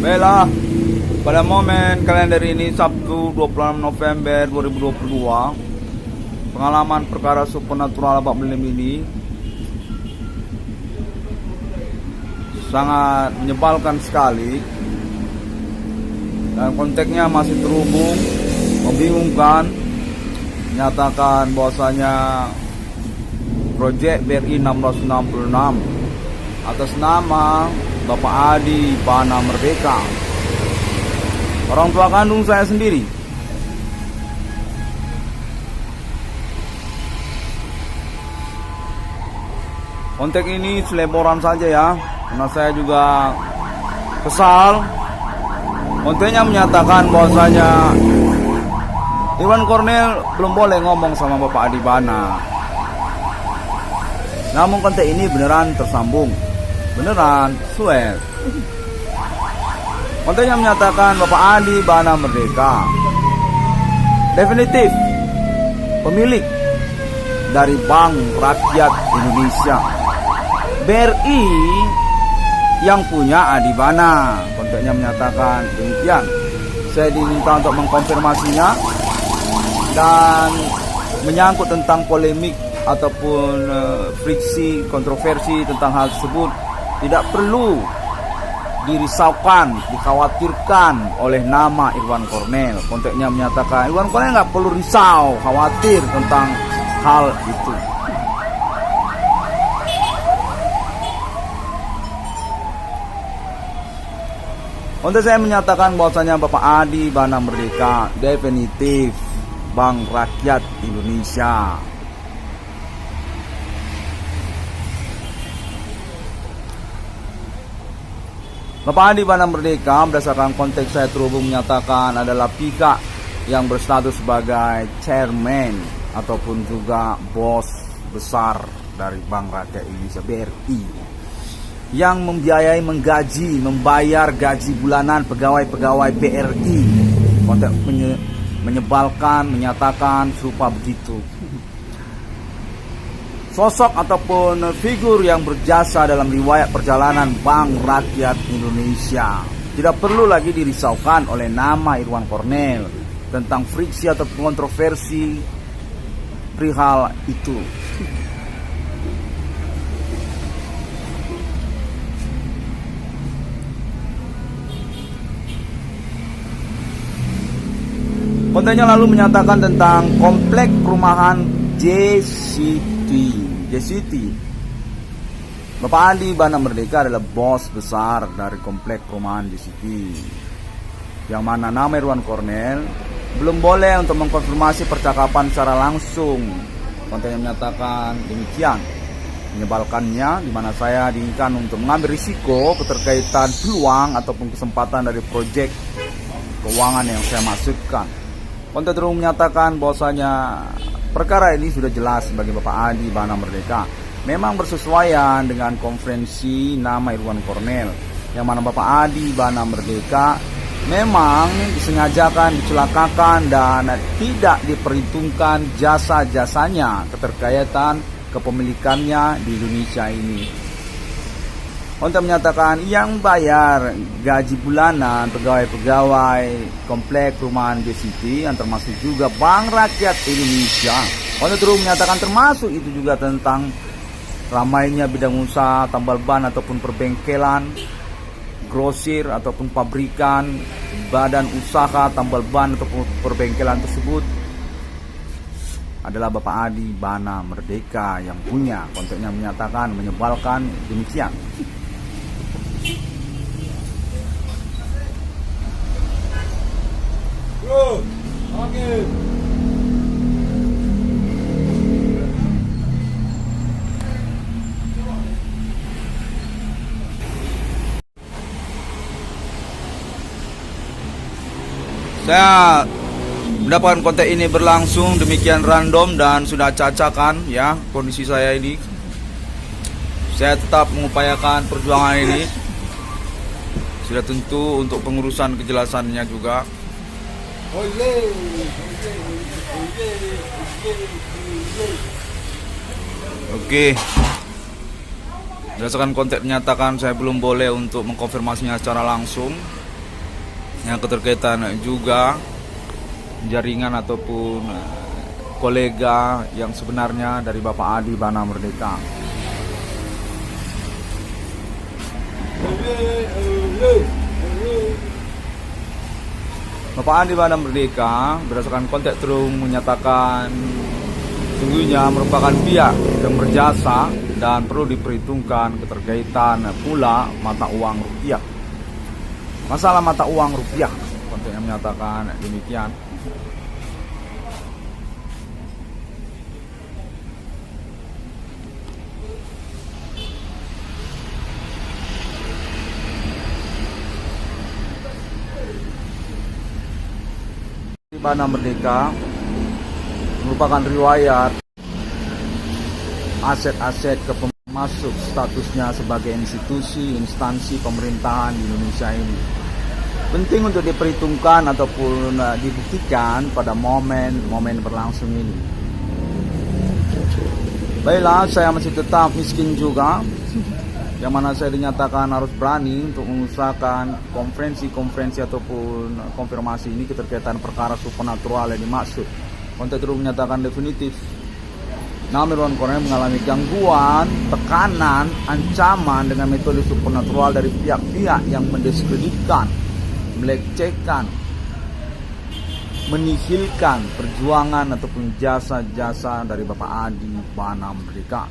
Baiklah, pada momen kalender ini Sabtu 26 November 2022, pengalaman perkara supernatural Bapak Belim ini sangat menyebalkan sekali dan konteksnya masih terhubung, membingungkan. Menyatakan bahwasanya proyek BRI 1666 atas nama Bapak Adi Bana Merdeka, orang tua kandung saya sendiri. Konteks ini seleboran saja ya, karena saya juga kesal. Konteksnya menyatakan bahwasanya Irwan Cornel belum boleh ngomong sama Bapak Adi Bana. Namun konteks ini beneran tersambung, beneran swear. Kontennya menyatakan Bapak Adi Bana Merdeka definitif pemilik dari Bank Rakyat Indonesia, BRI yang punya Adi Bana. Kontennya menyatakan demikian. Saya diminta untuk mengkonfirmasinya dan menyangkut tentang polemik ataupun friksi, kontroversi tentang hal tersebut tidak perlu dirisaukan, dikhawatirkan oleh nama Irwan Cornel. Konteksnya menyatakan Irwan Cornel nggak perlu risau, khawatir tentang hal itu. Untuk saya menyatakan bahwasanya Bapak Adi Bana Merdeka definitif Bank Rakyat Indonesia. Bapak Adi Bana Merdeka berdasarkan konteks saya terhubung menyatakan adalah pihak yang berstatus sebagai chairman ataupun juga bos besar dari Bank Rakyat Indonesia BRI, yang membiayai, menggaji, membayar gaji bulanan pegawai-pegawai BRI. Konteks menyebalkan, menyatakan serupa begitu. Sosok ataupun figur yang berjasa dalam riwayat perjalanan Bank Rakyat Indonesia tidak perlu lagi dirisaukan oleh nama Irwan Cornel tentang friksi atau kontroversi perihal itu. Kontennya lalu menyatakan tentang komplek perumahan JCT. Bapak Adi Bana Merdeka adalah bos besar dari komplek perumahan JCT, yang mana nama Irwan Cornel belum boleh untuk mengkonfirmasi percakapan secara langsung. Kontennya menyatakan demikian. Menyebalkannya, di mana saya diinginkan untuk mengambil risiko keterkaitan peluang ataupun kesempatan dari proyek keuangan yang saya masukkan. Konten terus menyatakan bahwasanya perkara ini sudah jelas bagi Bapak Adi Bana Merdeka. Memang bersesuaian dengan konferensi nama Irwan Cornel, yang mana Bapak Adi Bana Merdeka memang disengajakan dicelakakan dan tidak diperhitungkan jasa-jasanya keterkaitan kepemilikannya di Indonesia ini. Untuk menyatakan yang bayar gaji bulanan pegawai-pegawai komplek perumahan JCT yang termasuk juga Bank Rakyat Indonesia. Untuk terus menyatakan termasuk itu juga tentang ramainya bidang usaha tambal ban ataupun perbengkelan, grosir ataupun pabrikan, badan usaha tambal ban ataupun perbengkelan tersebut adalah Bapak Adi Bana Merdeka yang punya. Konteksnya menyatakan menyebalkan demikian. Oke. Saya mendapatkan konten ini berlangsung demikian random dan sudah cacakan ya kondisi saya ini. Saya tetap mengupayakan perjuangan ini. Sudah tentu untuk pengurusan kejelasannya juga. Oke. Berdasarkan konteks menyatakan saya belum boleh untuk mengkonfirmasinya secara langsung. yang keterkaitan juga jaringan ataupun kolega yang sebenarnya dari Bapak Adi Bana Merdeka. Bapak Adi Bana Merdeka berdasarkan konteks terung menyatakan sungguhnya merupakan pihak yang berjasa dan perlu diperhitungkan keterkaitan pula mata uang rupiah. Masalah mata uang rupiah, konteksnya menyatakan demikian. Bana Merdeka merupakan riwayat aset-aset masuk statusnya sebagai institusi instansi pemerintahan di Indonesia ini. Penting untuk diperhitungkan ataupun dibuktikan pada momen berlangsung ini. Baiklah, saya masih tetap miskin juga, yang mana saya dinyatakan harus berani untuk mengusahakan konferensi ataupun konfirmasi ini keterkaitan perkara supernatural yang dimaksud. Konteks itu menyatakan definitif Nama Irwan Cornel mengalami gangguan, tekanan, ancaman dengan metode supernatural dari pihak-pihak yang mendiskreditkan, melecehkan, menihilkan perjuangan ataupun jasa-jasa dari Bapak Adi Bana Merdeka.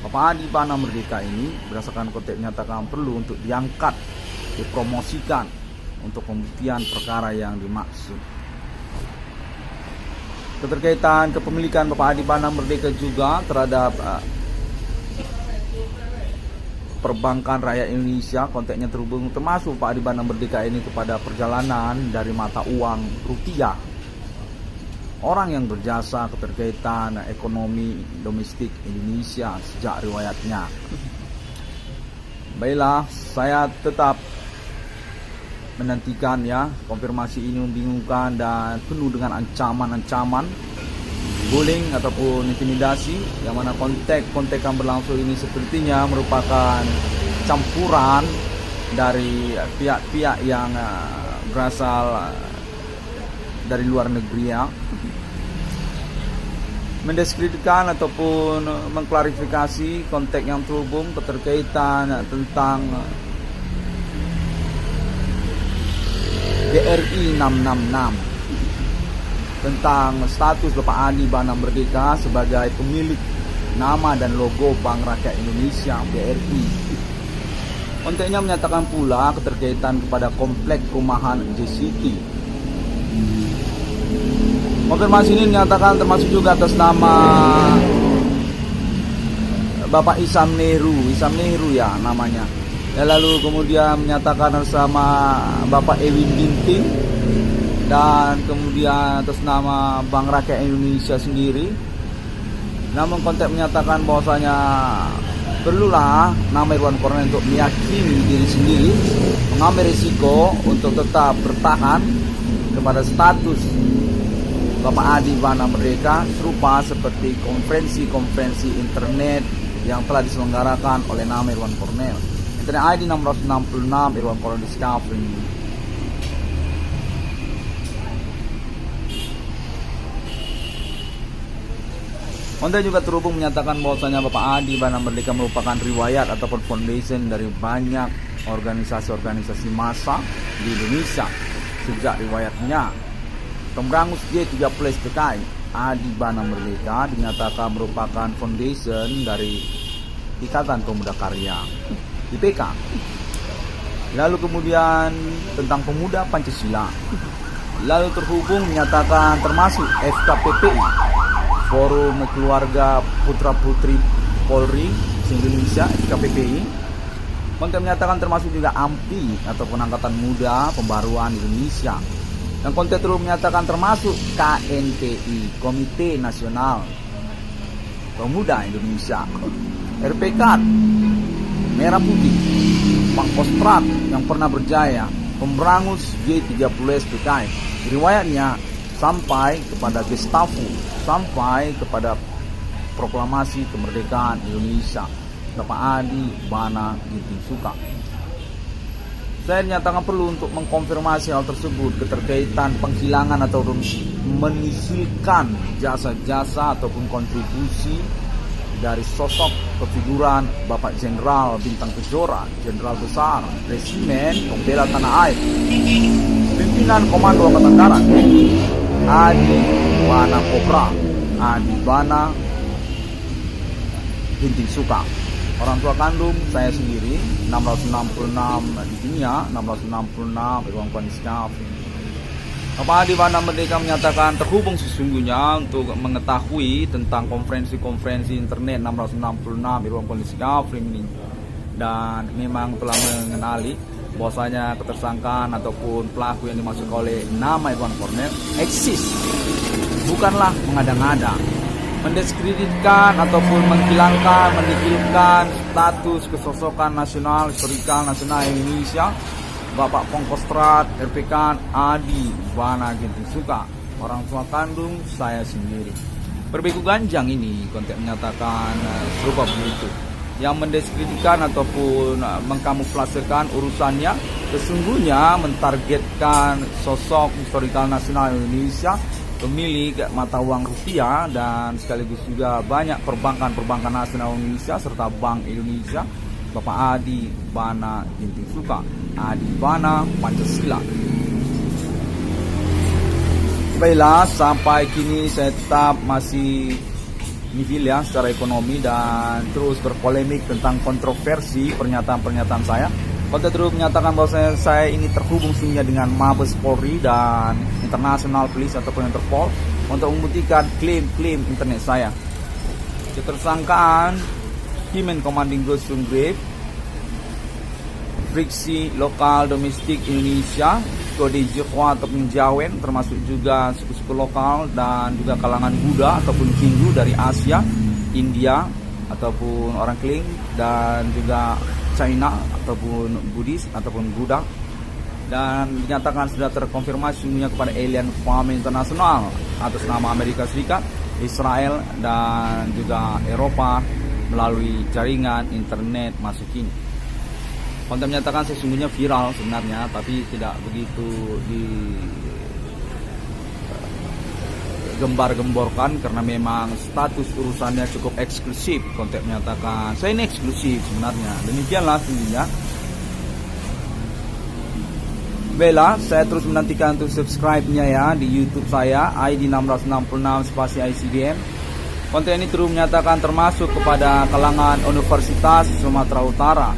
Bapak Adi Bana Merdeka ini berdasarkan konteks menyatakan perlu untuk diangkat, dipromosikan untuk pembuktian perkara yang dimaksud. Keterkaitan kepemilikan Bapak Adi Bana Merdeka juga terhadap perbankan rakyat Indonesia, konteksnya terhubung termasuk Pak Adi Bana Merdeka ini kepada perjalanan dari mata uang rupiah. Orang yang berjasa keterkaitan ekonomi domestik Indonesia sejak riwayatnya. Baiklah, saya tetap menantikan ya, konfirmasi ini membingungkan dan penuh dengan ancaman-ancaman, bullying ataupun intimidasi, yang mana konteks yang berlangsung ini sepertinya merupakan campuran dari pihak-pihak yang berasal dari luar negeri ya, mendiskreditkan ataupun mengklarifikasi konteks yang terhubung keterkaitan tentang DRI 666 tentang status Bapak Adi Bana Merdeka sebagai pemilik nama dan logo Bank Rakyat Indonesia BRI. Konteksnya menyatakan pula keterkaitan kepada komplek perumahan JCT. Konfirmasi ini menyatakan termasuk juga atas nama Bapak Isam Nehru ya namanya. Lalu kemudian menyatakan bersama Bapak Ewin Ginting, dan kemudian atas nama Bank Rakyat Indonesia sendiri. Namun konteks menyatakan bahwasanya perlulah nama Irwan Cornel untuk meyakini diri sendiri, mengambil risiko untuk tetap bertahan kepada status Bapak Adi Bana Merdeka, serupa seperti konferensi internet yang telah diselenggarakan oleh nama Irwan Cornel. Internet ID 666 Irwan Cornel Discovery. Konten juga terhubung menyatakan bahwasanya Bapak Adi Bana Merdeka merupakan riwayat ataupun foundation dari banyak organisasi-organisasi massa di Indonesia. Sejak riwayatnya Pemberangus G30 PKI, Adi Bana Merdeka dinyatakan merupakan foundation dari Ikatan Pemuda Karya IPK. Lalu kemudian tentang Pemuda Pancasila. Lalu terhubung menyatakan termasuk FKPPI, Forum Keluarga Putra Putri Polri Indonesia FKPPI. Konten menyatakan termasuk juga AMPI ataupun Angkatan Muda Pembaruan Indonesia. Dan konten terus menyatakan termasuk KNPI, Komite Nasional Pemuda Indonesia, RPK, Merah Putih, Pangkostrat yang pernah berjaya, Pemberangus G30 PKI. Riwayatnya sampai kepada Gestapo, sampai kepada proklamasi kemerdekaan Indonesia, Bapak Adi Bana Ginting Suka. Saya nyatakan perlu untuk mengkonfirmasi hal tersebut, keterkaitan penghilangan atau menihilkan jasa-jasa ataupun kontribusi dari sosok kefiguran Bapak Jenderal Bintang Kejora, Jenderal Besar Resimen Pembela Tanah Air, pimpinan Komando Angkatan Darat, Adi Bana Kopra, Adi Bana Ginting Suka. Orang tua kandung saya sendiri 666 di dunia, 666 di ruang kondisinya. Bapak Adi Bana Merdeka menyatakan terhubung sesungguhnya untuk mengetahui tentang konferensi-konferensi internet 666 di ruang kondisi Kafrim ini, dan memang telah mengenali bahwasanya ketersangkaan ataupun pelaku yang dimaksud oleh nama Irwan Kornel eksis, bukanlah mengada-ngada, mendiskreditkan ataupun menghilangkan, menihilkan status kesosokan nasional, historikal nasional Indonesia Bapak Pangkostrat RPK Adi Bana Ginting Suka, orang tua kandung saya sendiri. Berbegu ganjang ini konten menyatakan serupa begitu, yang mendiskreditkan ataupun mengkamuflasekan urusannya, sesungguhnya mentargetkan sosok historikal nasional Indonesia, pemilik mata uang rupiah dan sekaligus juga banyak perbankan nasional Indonesia serta Bank Indonesia, Bapak Adi Bana Ginting Suka, Adi Bana Pancasila. Baiklah, sampai kini saya tetap masih nihil ya secara ekonomi dan terus berpolemik tentang kontroversi pernyataan-pernyataan saya. Konten terus menyatakan bahwa saya ini terhubung sehingga dengan Mabes Polri dan International Police ataupun Interpol untuk membuktikan klaim-klaim internet saya. Ketersangkaan Human Commanding Group Sungrave, Friksi Lokal Domestik Indonesia, Kode Jehwa ataupun Jawen, termasuk juga suku-suku lokal dan juga kalangan Buddha ataupun Hindu dari Asia, India ataupun orang Kling, dan juga China ataupun Buddhis ataupun Buddha, dan dinyatakan sudah terkonfirmasi semuanya kepada alien farm internasional atas nama Amerika Serikat, Israel dan juga Eropa melalui jaringan internet masuk ini. Konten menyatakan sesungguhnya viral sebenarnya, tapi tidak begitu digembar-gemborkan karena memang status urusannya cukup eksklusif. Konten menyatakan saya ini eksklusif sebenarnya. Demikianlah sesungguhnya. Bella, saya terus menantikan untuk subscribe-nya ya di YouTube saya ID 666 spasi ICBM. Konten ini terus menyatakan termasuk kepada kalangan Universitas Sumatera Utara,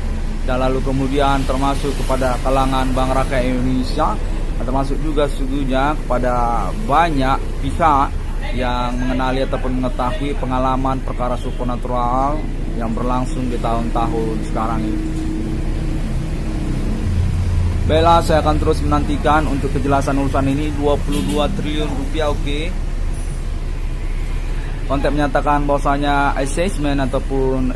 dan lalu kemudian termasuk kepada kalangan Bank Rakyat Indonesia, termasuk juga sesungguhnya kepada banyak pihak yang mengenali ataupun mengetahui pengalaman perkara supernatural yang berlangsung di tahun-tahun sekarang ini. Baiklah, saya akan terus menantikan untuk kejelasan urusan ini. 22 triliun rupiah, oke. Konten menyatakan bahwasanya assessment ataupun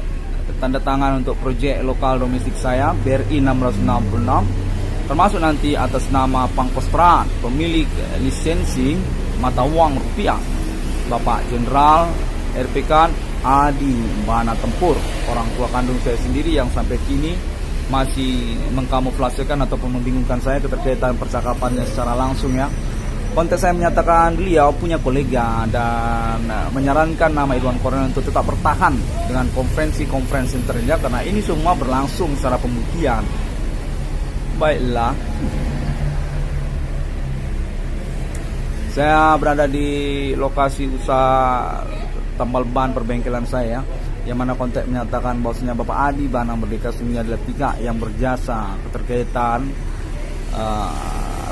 tanda tangan untuk proyek lokal domestik saya BRI 666, termasuk nanti atas nama Pangkostrat, pemilik lisensi mata uang rupiah, Bapak Jenderal RPK Adi Bana Tempur, orang tua kandung saya sendiri yang sampai kini masih mengkamuflasekan ataupun membingungkan saya keterkaitan percakapannya secara langsung ya. Konten saya menyatakan beliau punya kolega dan menyarankan nama Irwan Kornel untuk tetap bertahan dengan konferensi-konferensi internet karena ini semua berlangsung secara pembuktian. Baiklah, saya berada di lokasi usaha tambal ban perbengkelan saya, yang mana konten menyatakan bahwasanya Bapak Adi Bana Merdeka sesungguhnya adalah pihak yang berjasa keterkaitan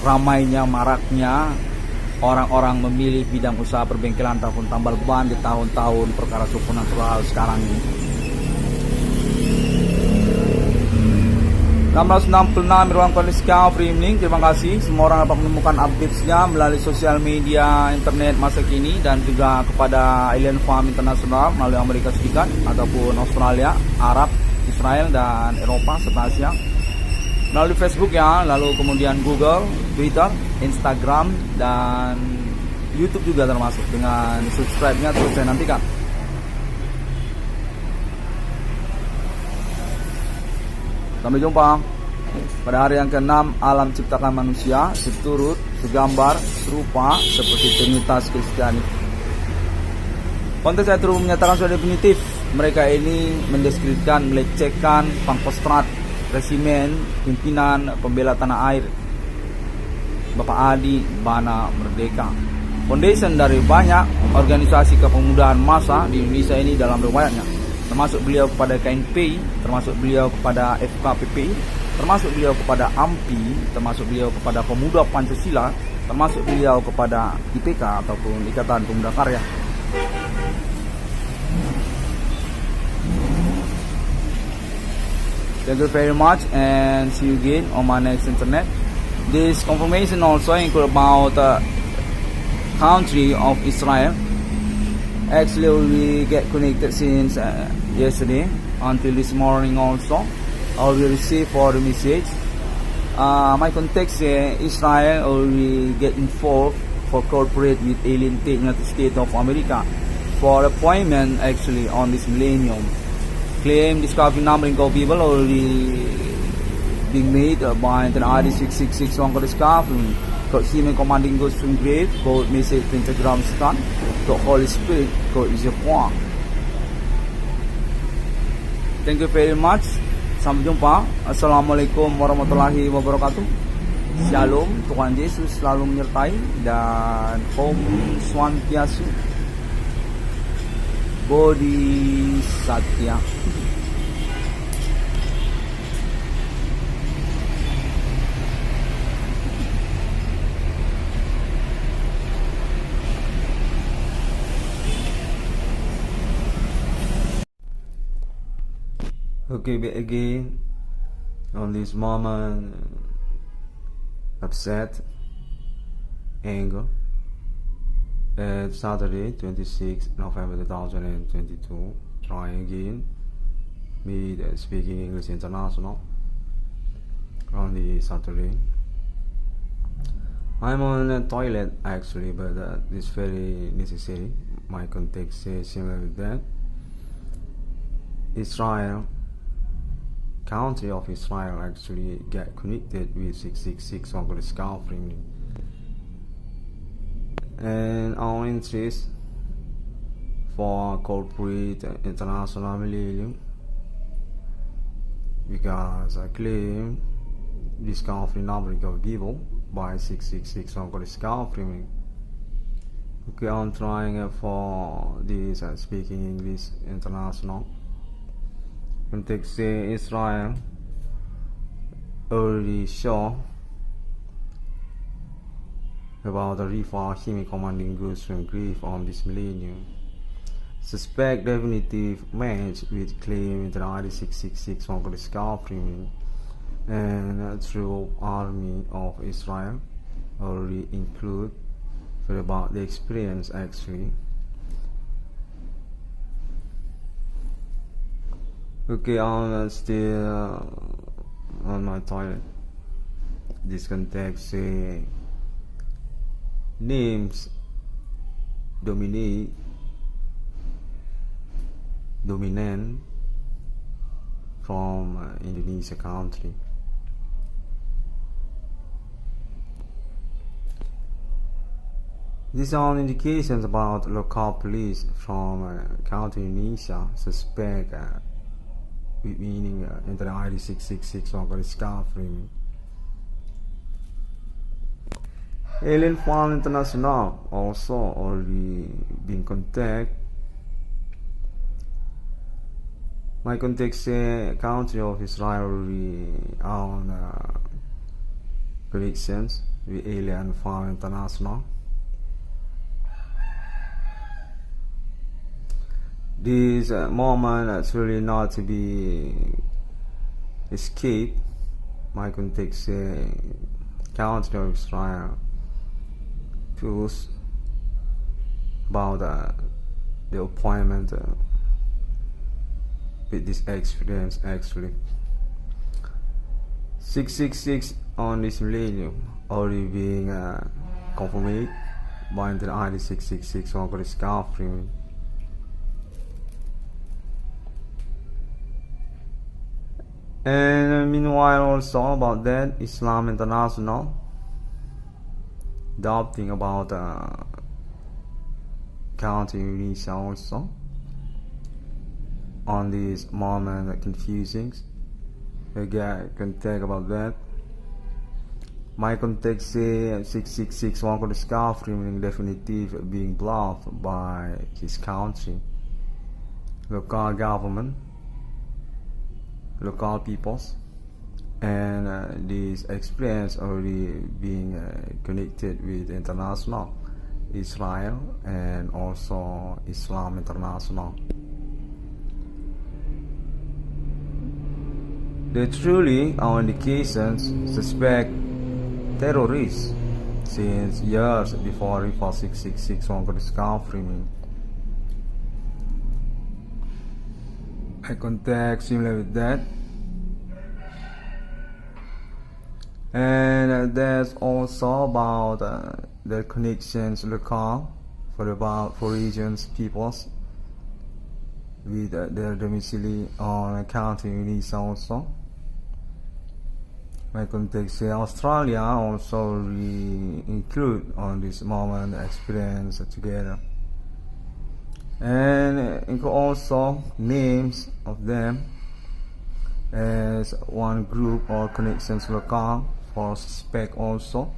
ramainya maraknya orang-orang memilih bidang usaha perbengkelan ataupun tambal ban di tahun-tahun perkara supernatural sekarang ini. 666 ruang kondisi Kafrim. Terima kasih. Semua orang dapat menemukan updates-nya melalui sosial media internet masa kini dan juga kepada Alien Farm Internasional melalui Amerika Serikat ataupun Australia, Arab, Israel dan Eropa serta Asia. Melalui Facebook ya, lalu kemudian Google, Twitter, Instagram dan YouTube juga termasuk. Dengan subscribe-nya terus saya nantikan. Sampai jumpa. Pada hari yang ke-6, alam ciptakan manusia seturut, segambar, serupa seperti Trinitas Kristiani. Konteks ayat tersebut menyatakan sudah definitif mereka ini mendeskripsikan, melecehkan Pangkostrat, resimen, pimpinan pembela tanah air, Bapak Adi Bana Merdeka. Foundation dari banyak organisasi kepemudaan massa di Indonesia ini dalam riwayatnya, termasuk beliau kepada KNPI, termasuk beliau kepada FKPPI, termasuk beliau kepada AMPI, termasuk beliau kepada Pemuda Pancasila, termasuk beliau kepada IPK ataupun Ikatan Pemuda Karya. Thank you very much and see you again on my next internet. This confirmation also include about country of Israel. Actually, we get connected since yesterday until this morning also. We receive for the message. My context Israel already get involved for cooperate with alien United States of America for appointment actually on this millennium. Claim discovery numbering of people already being made by the ID 6661 code discovery. Code human commanding goes from grave, code message pentagram scan, code Holy Spirit, code is your point. Thank you very much. Sampai jumpa. Assalamualaikum warahmatullahi wabarakatuh. Shalom. Tuhan Yesus selalu menyertai dan Om Swastiastu. Bodhisattva. Okay, back again on this moment, upset, anger. Saturday, 26 November 2022. Trying again. Me speaking English International on the Saturday. I'm on the toilet actually, but it's very necessary. My context is similar with that. Israel, country of Israel actually get connected with 666 on the discovery. And our interest for corporate international millennium, because I claim discovery number of people by 666 on the discovery. Okay, I'm trying for this speaking English international. Context Israel already show about the river him commanding goods from grief on this millennium. Suspect definitive match with claim in the ID 666 on the discovery and true army of Israel already include for about the experience actually. Okay, I'm still on my toilet. This context names dominant from Indonesia country. These are indications about local police from country Indonesia suspect meaning in the ID 666 on the discovery. Alien Fund International also already been contact. My context country of Israel on connections with Alien Fund International. This moment is really not to be escaped. My context country of Israel feels about the appointment with this experience actually. 666 on this millennium already being confirmed by the ID 666 on the discovery. And meanwhile also about that, Islam International doubting about country Indonesia also on this moment confusing. Again, can talk about that. My context say 666 one could discovery meaning definitive being bluffed by his country, local government, local peoples, and this experience already being connected with international Israel and also Islam International. They truly, our indications, suspect terrorists since years before Rifa 666 one discovery. I contact similar with that. And there's also about the connections local for regions peoples with their domicile on country Indonesia also. My context Australia also include on this moment experience together, and also names of them as one group or connections local for suspect also,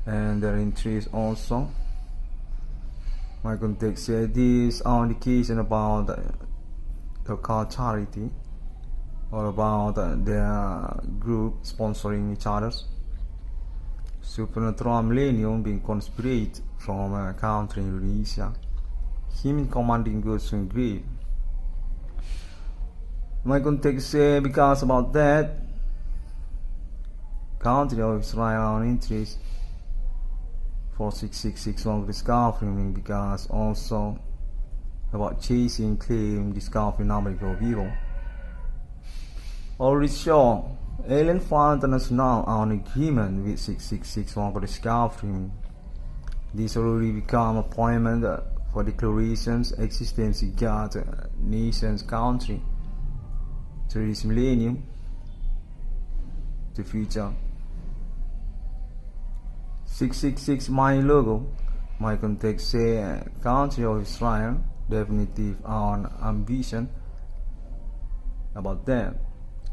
and their interest also. My context this are indication about local charity or about their group sponsoring each other. Supernatural millennium being conspired from a country in Indonesia. Him in commanding goods in Greek. My context because about that country of Israel on interest for 6661 discovering because also about chasing claim discovery number of evil. Already show Alien Fund International on agreement with 6661 for discovery. This already become appointment for declarations existence God nations country to this millennium to future. 666 my logo, my context say country of Israel definitive on ambition about them.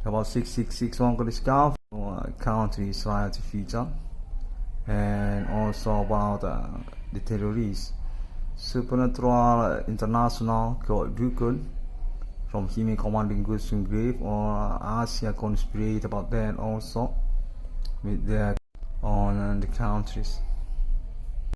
About 666 one could discover country Israel to future, and also about the terrorists. Supernatural International called Google from him commanding goods in grave or Asia conspirate about that also with their on the countries.